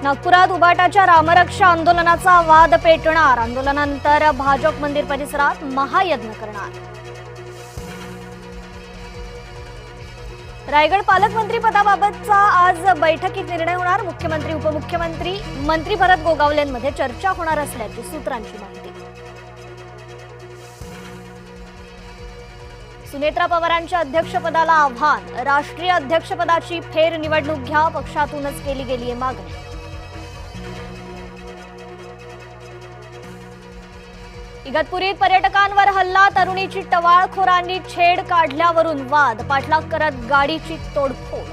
नागपुरात उबाटाच्या रामरक्षा आंदोलनाचा वाद पेटणार। आंदोलनानंतर भाजप मंदिर परिसरात महायज्ञ करणार। रायगड पालकमंत्री पदाबाबतचा आज बैठकीत निर्णय होणार। मुख्यमंत्री उपमुख्यमंत्री मंत्री भरत गोगावलेंमध्ये चर्चा होणार असल्याची सूत्रांची माहिती। सुनेत्रा पवारांच्या अध्यक्षपदाला आव्हान। राष्ट्रीय अध्यक्षपदाची फेर निवडणूक घ्या, पक्षातूनच केली गेली आहे मागणी। इगतपुरीत पर्यटकांवर हल्ला, तरुणीची टवाळखोरांनी छेड काढल्यावरून वाद, पाठलाग करत गाडीची तोडफोड।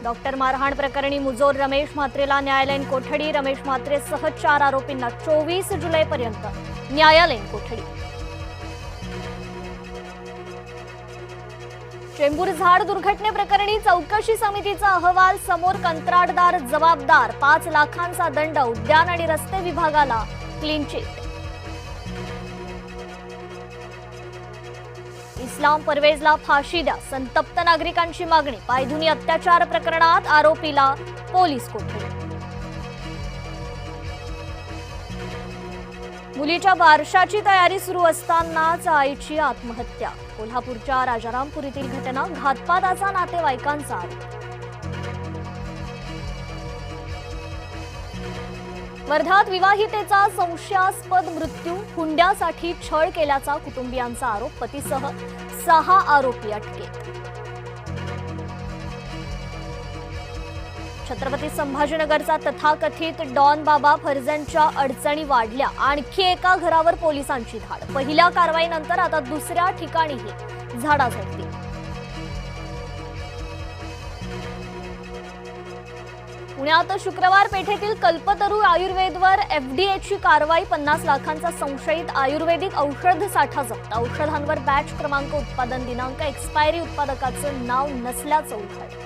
डॉक्टर मारहाण प्रकरणी मुजोर रमेश म्हात्रेला न्यायालयीन कोठडी। रमेश म्हात्रेसह 4 आरोपींना 24 जुलैपर्यंत न्यायालयीन कोठडी। चेंबूर झाड दुर्घटनेप्रकरणी चौकशी समितीचा अहवाल समोर, कंत्राटदार जबाबदार। 5 लाखांचा दंड, उद्यान आणि रस्ते विभागाला क्लीन चिट। इस्लाम परवेजला फाशी द्या, संतप्त नागरिकांची मागणी। पायधुनी अत्याचार प्रकरणात आरोपीला पोलीस कोठडी। मुलीच्या बारशाची तयारी सुरू असतानाच आईची आत्महत्या। कोल्हापूरच्या राजारामपूर येथील घटना, घातपाताचा नातेवाईकांचा आरोप। वर्धात विवाहितेचा संशयास्पद मृत्यू, हुंड्यासाठी छळ केल्याचा कुटुंबियांचा आरोप। पतीसह 6 आरोपी अटकेत। छत्रपती संभाजीनगरचा तथाकथित डॉन बाबा फर्जंदच्या अडचणी वाढल्या, आणखी एका घरावर पोलिसांची धाड। पहिल्या कारवाईनंतर आता दुसऱ्या ठिकाणीही झाडाझडती। पुण्यात शुक्रवार पेठेतील कल्पतरू आयुर्वेदवर एफडीएची कारवाई। 50 लाखांचा संशयित आयुर्वेदिक औषध साठा जप्त। औषधांवर बॅच क्रमांक, उत्पादन दिनांक, एक्सपायरी, उत्पादकाचं नाव नसल्याचं उघड।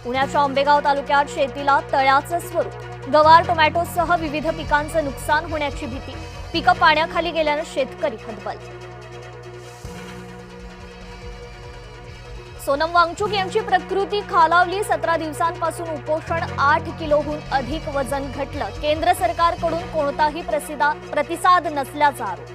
पुण्याच्या आंबेगाव तालुक्यात शेतीला तळ्याचं स्वरूप। गवार, टोमॅटोसह विविध पिकांचं नुकसान होण्याची भीती। पिकं पाण्याखाली गेल्यानं शेतकरी हतबल। सोनम वांगचुक यांची प्रकृती खालावली। 17 दिवसांपासून उपोषण, 8 किलोहून अधिक वजन घटलं। केंद्र सरकारकडून कोणताही प्रतिसाद नसल्याचा आरोप।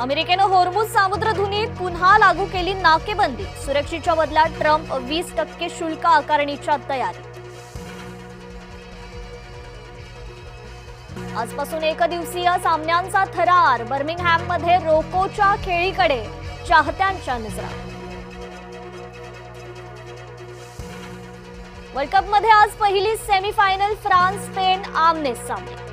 अमेरिकेनं होर्मुझ सामुद्रधुनीत पुन्हा लागू केली नाकेबंदी। सुरक्षेच्या बदल्यात ट्रम्प 20% शुल्क आकारणीच्या तयारी। आजपासून एकदिवसीय सामन्यांचा थरार। बर्मिंगहॅममध्ये रोकोच्या खेळीकडे चाहत्यांच्या नजरा। वर्ल्ड कपमध्ये आज पहिली सेमीफायनल, फ्रान्स स्पेन आमने सामने।